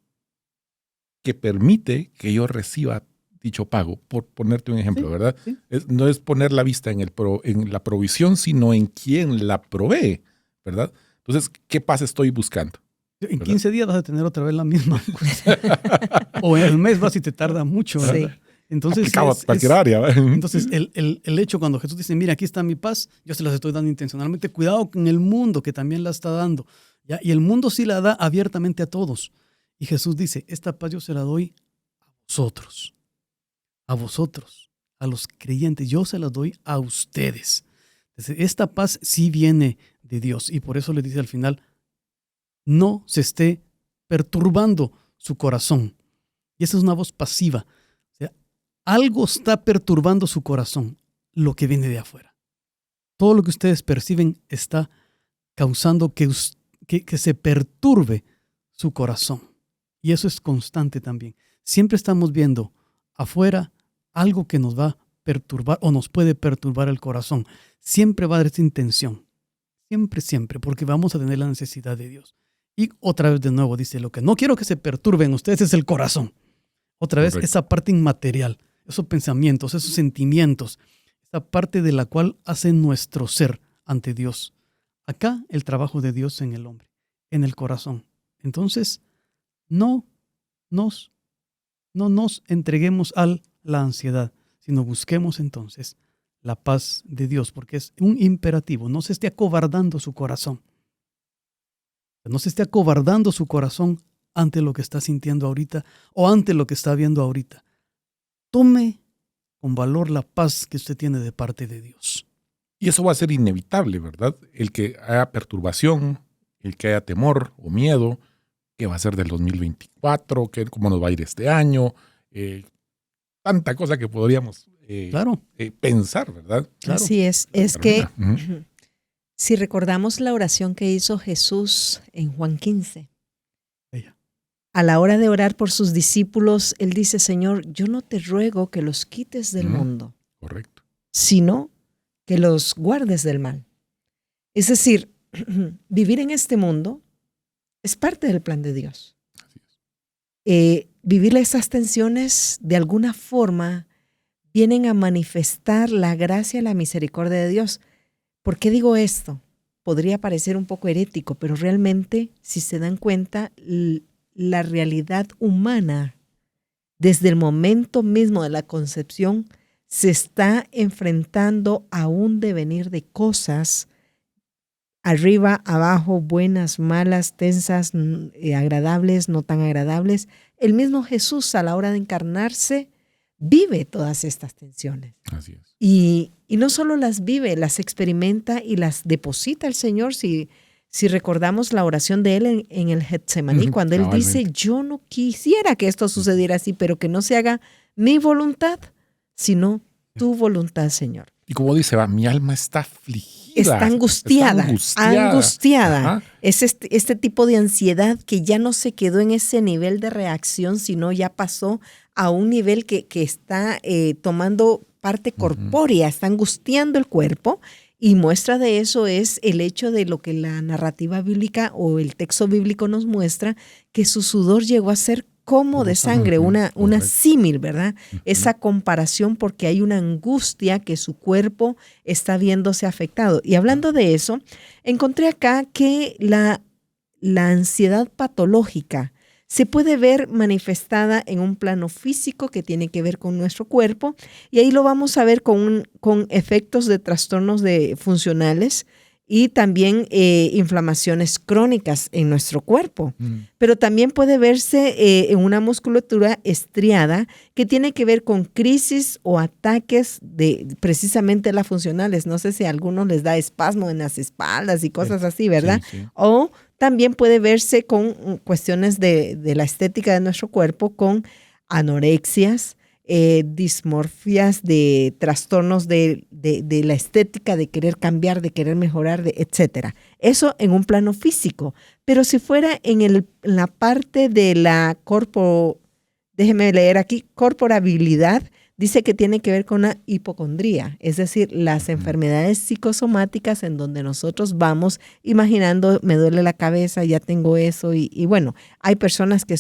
que permite que yo reciba dicho pago, por ponerte un ejemplo, sí, ¿verdad? Sí. No es poner la vista en la provisión, sino en quién la provee, ¿verdad? Entonces, ¿qué paz estoy buscando? En 15 días vas a tener otra vez la misma cosa. O en el mes vas y te tarda mucho, ¿verdad? Sí. Entonces, cualquier área. Entonces, el hecho cuando Jesús dice, mira, aquí está mi paz, yo se las estoy dando intencionalmente. Cuidado con el mundo que también la está dando. ¿Ya? Y el mundo sí la da abiertamente a todos. Y Jesús dice, esta paz yo se la doy a vosotros. A vosotros, a los creyentes, yo se las doy a ustedes. Entonces, esta paz sí viene de Dios. Y por eso le dice al final, no se esté perturbando su corazón. Y esa es una voz pasiva. Algo está perturbando su corazón, lo que viene de afuera. Todo lo que ustedes perciben está causando que se perturbe su corazón. Y eso es constante también. Siempre estamos viendo afuera algo que nos va a perturbar o nos puede perturbar el corazón. Siempre va a haber esta intención. Siempre, porque vamos a tener la necesidad de Dios. Y otra vez de nuevo dice, lo que no quiero que se perturben ustedes es el corazón. Otra vez, esa parte inmaterial. Esos pensamientos, esos sentimientos, esa parte de la cual hace nuestro ser, ante Dios. Acá el trabajo de Dios en el hombre, en el corazón. Entonces, no nos entreguemos a la ansiedad, sino busquemos entonces la paz de Dios, porque es un imperativo. No se esté acobardando su corazón. No se esté acobardando su corazón ante lo que está sintiendo ahorita o ante lo que está viendo ahorita. Tome con valor la paz que usted tiene de parte de Dios. Y eso va a ser inevitable, ¿verdad? El que haya perturbación, el que haya temor o miedo, qué va a ser del 2024, cómo nos va a ir este año, tanta cosa que podríamos pensar, ¿verdad? Claro. Así es. Es que si recordamos la oración que hizo Jesús en Juan 15, a la hora de orar por sus discípulos, Él dice, Señor, yo no te ruego que los quites del mundo, correcto, sino que los guardes del mal. Es decir, vivir en este mundo es parte del plan de Dios. Así es. Vivir esas tensiones de alguna forma vienen a manifestar la gracia y la misericordia de Dios. ¿Por qué digo esto? Podría parecer un poco herético, pero realmente, si se dan cuenta, la realidad humana, desde el momento mismo de la concepción, se está enfrentando a un devenir de cosas, arriba, abajo, buenas, malas, tensas, agradables, no tan agradables. El mismo Jesús, a la hora de encarnarse, vive todas estas tensiones. Así es. Y no solo las vive, las experimenta y las deposita el Señor. Si recordamos la oración de Él en el Getsemaní, cuando Él dice, yo no quisiera que esto sucediera así, pero que no se haga mi voluntad, sino tu voluntad, Señor. Y como dice, mi alma está afligida. Está angustiada. Es este tipo de ansiedad que ya no se quedó en ese nivel de reacción, sino ya pasó a un nivel que está tomando parte corpórea, está angustiando el cuerpo. Y muestra de eso es el hecho de lo que la narrativa bíblica o el texto bíblico nos muestra, que su sudor llegó a ser como de sangre, una símil, ¿verdad? Esa comparación, porque hay una angustia que su cuerpo está viéndose afectado. Y hablando de eso, encontré acá que la ansiedad patológica se puede ver manifestada en un plano físico que tiene que ver con nuestro cuerpo, y ahí lo vamos a ver con efectos de trastornos funcionales y también inflamaciones crónicas en nuestro cuerpo. Pero también puede verse en una musculatura estriada que tiene que ver con crisis o ataques de precisamente las funcionales. No sé si a algunos les da espasmo en las espaldas y cosas así, ¿verdad? Sí. O también puede verse con cuestiones de la estética de nuestro cuerpo, con anorexias, dismorfias, de trastornos de la estética, de querer cambiar, de querer mejorar, etcétera. Eso en un plano físico. Pero si fuera en la parte de la déjeme leer aquí, corporabilidad, dice que tiene que ver con la hipocondría, es decir, las enfermedades psicosomáticas en donde nosotros vamos imaginando, me duele la cabeza, ya tengo eso, y bueno, hay personas que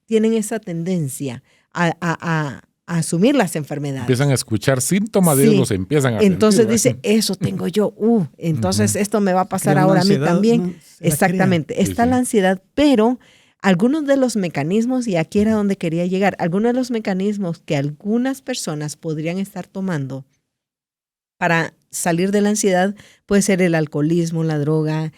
tienen esa tendencia a asumir las enfermedades. Empiezan a escuchar síntomas de ellos, los empiezan a entonces sentir, dice, eso tengo yo, entonces esto me va a pasar ahora a mí también. ¿No? Exactamente, está la ansiedad, pero algunos de los mecanismos, y aquí era donde quería llegar, algunos de los mecanismos que algunas personas podrían estar tomando para salir de la ansiedad puede ser el alcoholismo, la droga,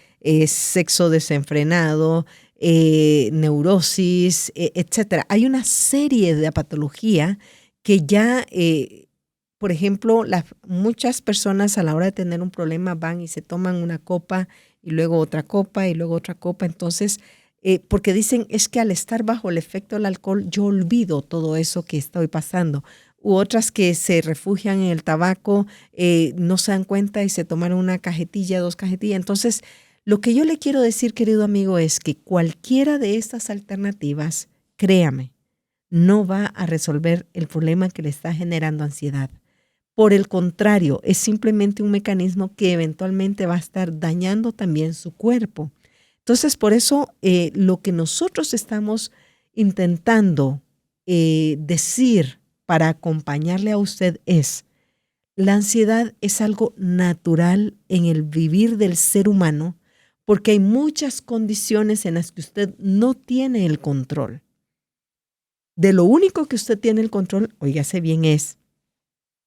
sexo desenfrenado, neurosis, etcétera. Hay una serie de patología que ya, por ejemplo, muchas personas a la hora de tener un problema van y se toman una copa y luego otra copa y luego otra copa. Entonces, porque dicen, es que al estar bajo el efecto del alcohol yo olvido todo eso que estoy pasando. U otras que se refugian en el tabaco, no se dan cuenta y se toman una cajetilla, 2 cajetillas. Entonces, lo que yo le quiero decir, querido amigo, es que cualquiera de estas alternativas, créame, no va a resolver el problema que le está generando ansiedad. Por el contrario, es simplemente un mecanismo que eventualmente va a estar dañando también su cuerpo. Entonces, por eso lo que nosotros estamos intentando decir para acompañarle a usted es, La ansiedad es algo natural en el vivir del ser humano porque hay muchas condiciones en las que usted no tiene el control. De lo único que usted tiene el control, óigase bien, es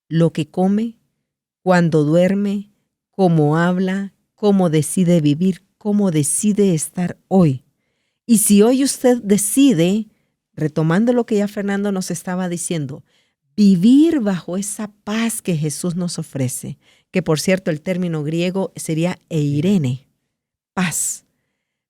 lo que come, cuándo duerme, cómo habla, cómo decide vivir, cómo decide estar hoy. Y si hoy usted decide, retomando lo que ya Fernando nos estaba diciendo, vivir bajo esa paz que Jesús nos ofrece, que por cierto el término griego sería eirene, paz.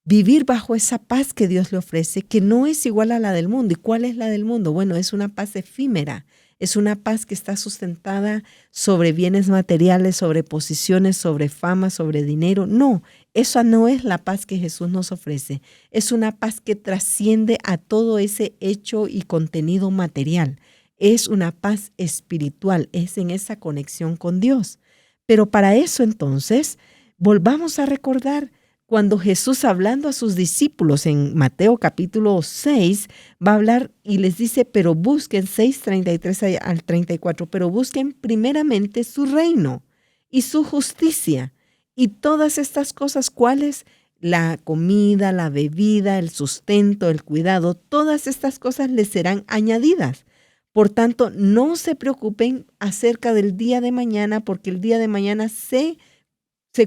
Vivir bajo esa paz que Dios le ofrece, que no es igual a la del mundo. ¿Y cuál es la del mundo? Bueno, es una paz efímera, es una paz que está sustentada sobre bienes materiales, sobre posiciones, sobre fama, sobre dinero. No, esa no es la paz que Jesús nos ofrece. Es una paz que trasciende a todo ese hecho y contenido material. Es una paz espiritual, es en esa conexión con Dios. Pero para eso entonces, volvamos a recordar cuando Jesús, hablando a sus discípulos en Mateo capítulo 6, va a hablar y les dice, pero busquen, 6:33 al 34, pero busquen primeramente su reino y su justicia. Y todas estas cosas, ¿cuáles? La comida, la bebida, el sustento, el cuidado, todas estas cosas les serán añadidas. Por tanto, no se preocupen acerca del día de mañana, porque el día de mañana se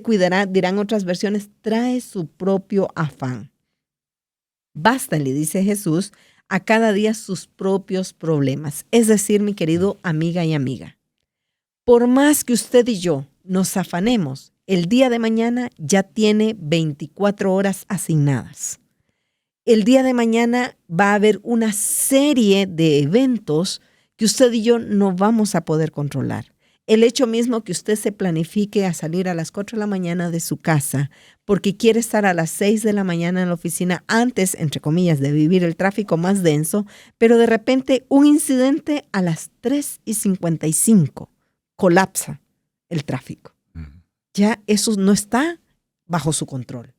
cuidará, dirán otras versiones, trae su propio afán. Basta, le dice Jesús, a cada día sus propios problemas. Es decir, mi querido amiga y amiga, por más que usted y yo nos afanemos, el día de mañana ya tiene 24 horas asignadas. El día de mañana va a haber una serie de eventos que usted y yo no vamos a poder controlar. El hecho mismo que usted se planifique a salir a las 4 de la mañana de su casa porque quiere estar a las 6 de la mañana en la oficina antes, entre comillas, de vivir el tráfico más denso, pero de repente un incidente a las 3:55 colapsa el tráfico. Ya eso no está bajo su control.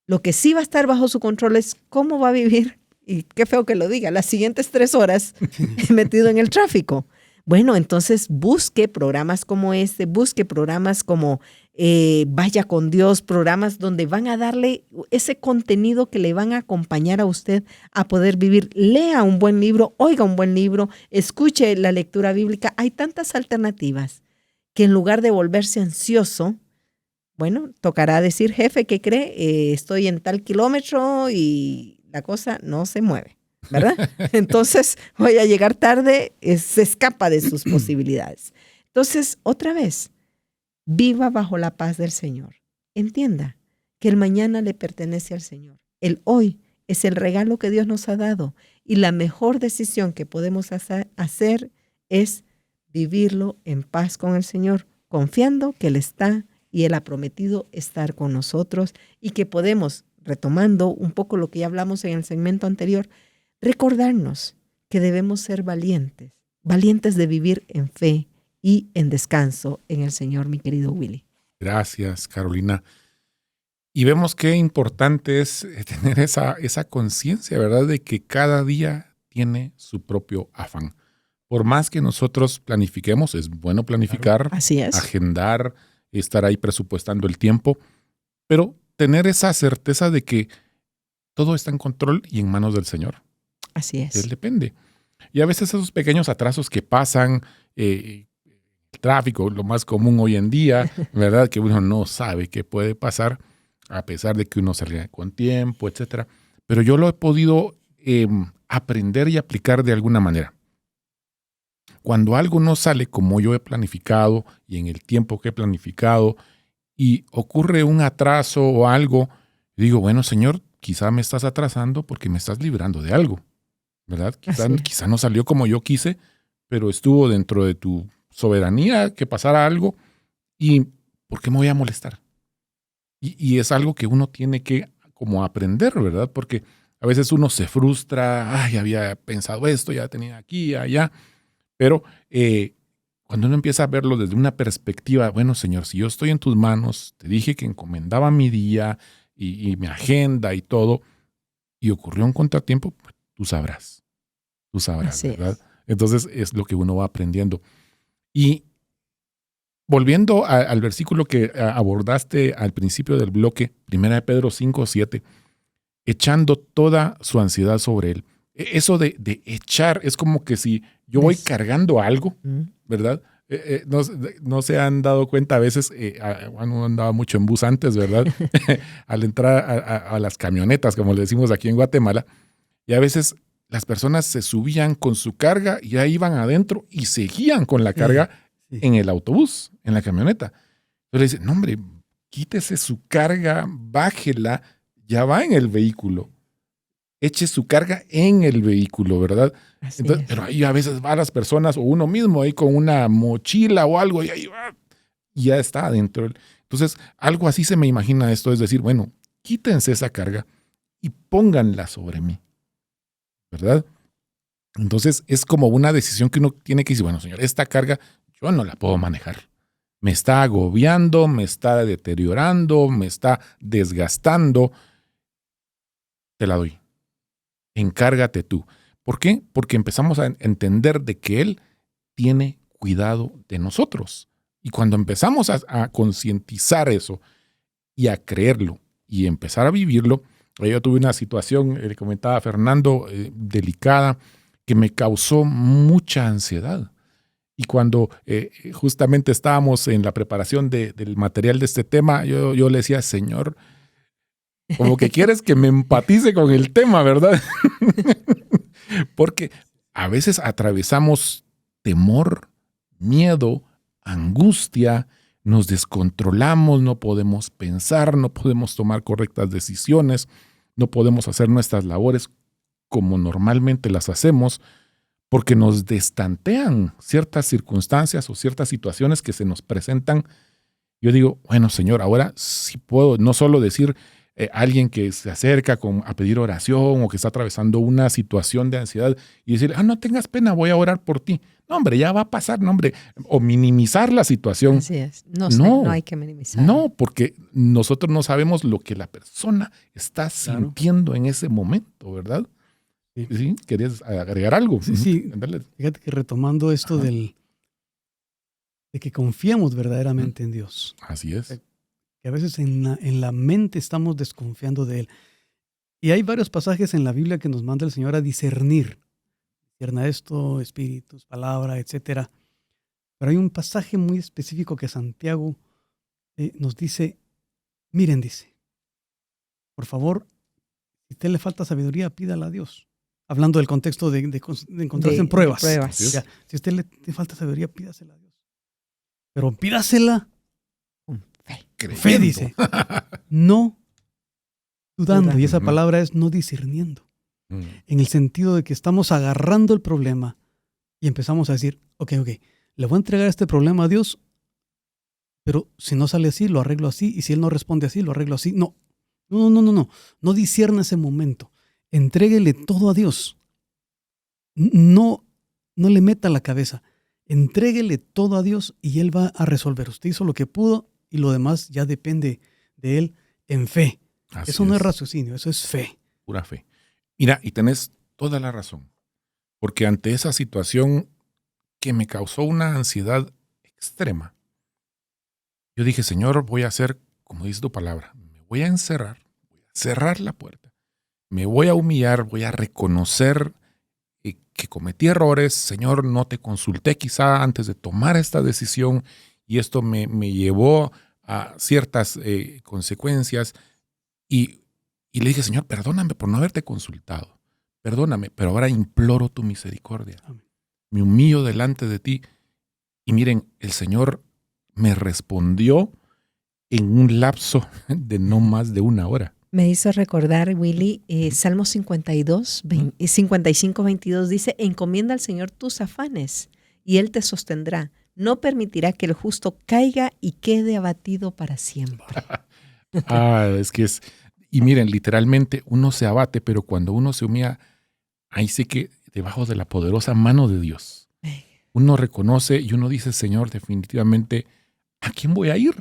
Lo que sí va a estar bajo su control es cómo va a vivir, y qué feo que lo diga, las siguientes 3 horas metido en el tráfico. Bueno, entonces busque programas como este, busque programas como Vaya con Dios, programas donde van a darle ese contenido que le van a acompañar a usted a poder vivir. Lea un buen libro, oiga un buen libro, escuche la lectura bíblica. Hay tantas alternativas que en lugar de volverse ansioso, bueno, tocará decir, jefe, ¿qué cree? Estoy en tal kilómetro y la cosa no se mueve, ¿verdad? Entonces voy a llegar tarde, se escapa de sus posibilidades. Entonces, otra vez, viva bajo la paz del Señor. Entienda que el mañana le pertenece al Señor. El hoy es el regalo que Dios nos ha dado y la mejor decisión que podemos hacer es vivirlo en paz con el Señor, confiando que Él está y Él ha prometido estar con nosotros y que podemos, retomando un poco lo que ya hablamos en el segmento anterior, recordarnos que debemos ser valientes, valientes de vivir en fe y en descanso en el Señor, mi querido Willy. Gracias, Carolina. Y vemos qué importante es tener esa conciencia, ¿verdad? De que cada día tiene su propio afán. Por más que nosotros planifiquemos, es bueno planificar, así es, agendar, estar ahí presupuestando el tiempo, pero tener esa certeza de que todo está en control y en manos del Señor. Así es. Él depende. Y a veces esos pequeños atrasos que pasan, el tráfico, lo más común hoy en día, ¿verdad? Que uno no sabe qué puede pasar, a pesar de que uno salga con tiempo, etcétera. Pero yo lo he podido aprender y aplicar de alguna manera. Cuando algo no sale como yo he planificado y en el tiempo que he planificado y ocurre un atraso o algo, digo, bueno, Señor, quizá me estás atrasando porque me estás librando de algo, ¿verdad? Quizá no salió como yo quise, pero estuvo dentro de tu soberanía que pasara algo y ¿por qué me voy a molestar? Y es algo que uno tiene que como aprender, ¿verdad? Porque a veces uno se frustra, ay, había pensado esto, ya tenía aquí, allá, pero cuando uno empieza a verlo desde una perspectiva, bueno, Señor, si yo estoy en tus manos, te dije que encomendaba mi día y mi agenda y todo, y ocurrió un contratiempo, pues, tú sabrás, Así ¿verdad? es. Entonces es lo que uno va aprendiendo. Y volviendo al versículo que abordaste al principio del bloque, 1 Pedro 5:7, echando toda su ansiedad sobre él. Eso de echar es como que si yo voy cargando algo, ¿verdad? No se han dado cuenta a veces, uno andaba mucho en bus antes, ¿verdad? Al entrar a las camionetas, como le decimos aquí en Guatemala, y a veces las personas se subían con su carga y ya iban adentro y seguían con la carga en el autobús, en la camioneta. Entonces le dicen, no hombre, quítese su carga, bájela, ya va en el vehículo. Eche su carga en el vehículo, ¿verdad? Entonces, pero ahí a veces van las personas o uno mismo ahí con una mochila o algo y ahí va, y ya está adentro. Entonces, algo así se me imagina esto, es decir, bueno, quítense esa carga y pónganla sobre mí, ¿verdad? Entonces, es como una decisión que uno tiene que decir, bueno, Señor, esta carga yo no la puedo manejar. Me está agobiando, me está deteriorando, me está desgastando. Te la doy. Encárgate tú. ¿Por qué? Porque empezamos a entender de que Él tiene cuidado de nosotros. Y cuando empezamos a concientizar eso y a creerlo y empezar a vivirlo, yo tuve una situación, le comentaba a Fernando, delicada, que me causó mucha ansiedad. Y cuando justamente estábamos en la preparación del material de este tema, yo le decía, Señor, como que quieres que me empatice con el tema, ¿verdad? Porque a veces atravesamos temor, miedo, angustia, nos descontrolamos, no podemos pensar, no podemos tomar correctas decisiones, no podemos hacer nuestras labores como normalmente las hacemos, porque nos destantean ciertas circunstancias o ciertas situaciones que se nos presentan. Yo digo, bueno, Señor, ahora sí puedo no solo decir alguien que se acerca a pedir oración o que está atravesando una situación de ansiedad y decirle, no tengas pena, voy a orar por ti. No, hombre, ya va a pasar, no, hombre. O minimizar la situación. Así es. No hay que minimizar. No, porque nosotros no sabemos lo que la persona está sintiendo en ese momento, ¿verdad? Sí, ¿querías agregar algo? Sí. Fíjate que retomando esto de que confiamos verdaderamente en Dios. Así es. Que a veces en la mente estamos desconfiando de Él. Y hay varios pasajes en la Biblia que nos manda el Señor a discernir. Discerna esto, espíritus, palabra, etc. Pero hay un pasaje muy específico que Santiago nos dice, miren, dice, por favor, si a usted le falta sabiduría, pídala a Dios. Hablando del contexto de encontrarse en pruebas. Si a usted le falta sabiduría, pídasela a Dios. Pero pídasela fe, dice. No dudando. Y esa palabra es no discerniendo. En el sentido de que estamos agarrando el problema y empezamos a decir, ok, le voy a entregar este problema a Dios, pero si no sale así, lo arreglo así, y si Él no responde así, lo arreglo así. No discierna ese momento. Entréguele todo a Dios. No le meta la cabeza. Entréguele todo a Dios y Él va a resolver. Usted hizo lo que pudo y lo demás ya depende de Él en fe. Eso no es raciocinio, eso es fe. Pura fe. Mira, y tenés toda la razón. Porque ante esa situación que me causó una ansiedad extrema, yo dije, Señor, voy a hacer, como dice tu palabra, me voy a encerrar, voy a cerrar la puerta, me voy a humillar, voy a reconocer que cometí errores. Señor, no te consulté quizá antes de tomar esta decisión y esto me llevó a ciertas consecuencias. Y le dije, Señor, perdóname por no haberte consultado. Perdóname, pero ahora imploro tu misericordia. Amén. Me humillo delante de ti. Y miren, el Señor me respondió en un lapso de no más de una hora. Me hizo recordar, Willy, Salmo 55, 22 dice, encomienda al Señor tus afanes y Él te sostendrá. No permitirá que el justo caiga y quede abatido para siempre. Es que es... Y miren, literalmente uno se abate, pero cuando uno se humilla, ahí sí que debajo de la poderosa mano de Dios, uno reconoce y uno dice, Señor, definitivamente, ¿a quién voy a ir?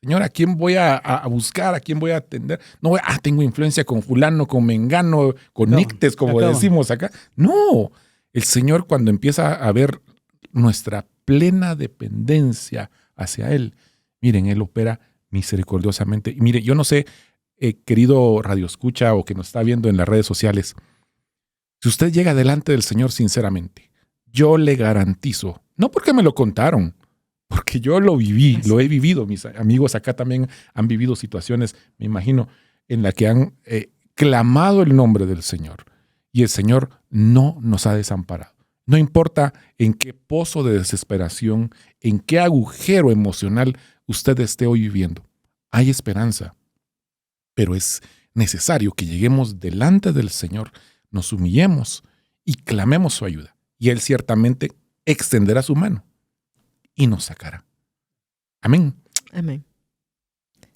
Señor, ¿a quién voy a buscar? ¿A quién voy a atender? No, tengo influencia con fulano, con mengano, con nictes, como decimos acá. No, el Señor cuando empieza a ver nuestra plena dependencia hacia Él. Miren, Él opera misericordiosamente. Y mire, yo no sé, querido radioescucha o que nos está viendo en las redes sociales, si usted llega delante del Señor sinceramente, yo le garantizo, no porque me lo contaron, porque yo lo viví, lo he vivido. Mis amigos acá también han vivido situaciones, me imagino, en las que han clamado el nombre del Señor. Y el Señor no nos ha desamparado. No importa en qué pozo de desesperación, en qué agujero emocional usted esté hoy viviendo. Hay esperanza. Pero es necesario que lleguemos delante del Señor, nos humillemos y clamemos su ayuda. Y Él ciertamente extenderá su mano y nos sacará. Amén. Amén.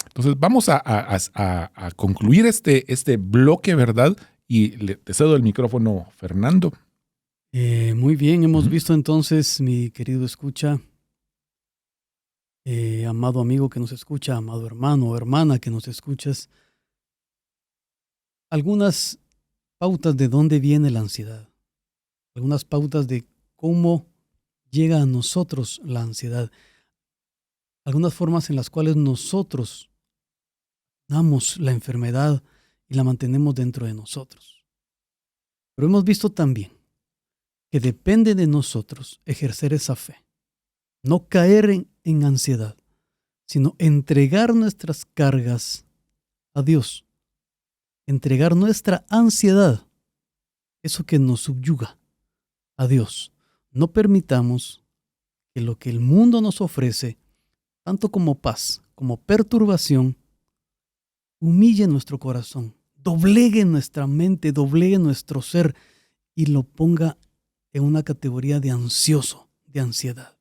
Entonces vamos a concluir este bloque, ¿verdad? Y te cedo el micrófono, Fernando. Muy bien, hemos visto entonces, mi querido escucha, amado amigo que nos escucha, amado hermano o hermana que nos escuchas, algunas pautas de dónde viene la ansiedad, algunas pautas de cómo llega a nosotros la ansiedad, algunas formas en las cuales nosotros damos la enfermedad y la mantenemos dentro de nosotros. Pero hemos visto también que depende de nosotros ejercer esa fe, no caer en ansiedad, sino entregar nuestras cargas a Dios, entregar nuestra ansiedad, eso que nos subyuga, a Dios. No permitamos que lo que el mundo nos ofrece, tanto como paz, como perturbación, humille nuestro corazón, doblegue nuestra mente, doblegue nuestro ser y lo ponga en una categoría de ansioso, de ansiedad.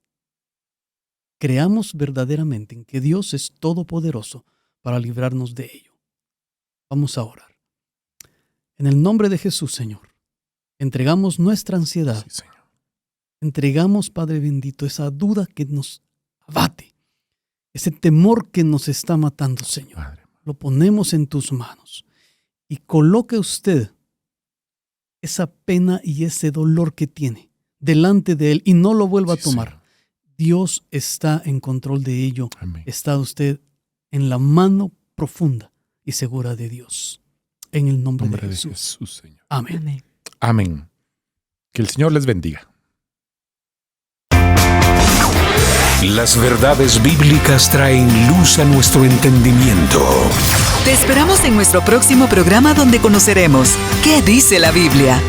Creamos verdaderamente en que Dios es todopoderoso para librarnos de ello. Vamos a orar. En el nombre de Jesús, Señor, entregamos nuestra ansiedad. Sí, Señor. Entregamos, Padre bendito, esa duda que nos abate, ese temor que nos está matando, Señor. Padre. Lo ponemos en tus manos y coloque usted esa pena y ese dolor que tiene delante de Él y no lo vuelva a tomar. Señor. Dios está en control de ello. Amén. Está usted en la mano profunda y segura de Dios. En el nombre de Jesús. Señor. Amén. Amén. Amén. Que el Señor les bendiga. Las verdades bíblicas traen luz a nuestro entendimiento. Te esperamos en nuestro próximo programa donde conoceremos ¿Qué dice la Biblia?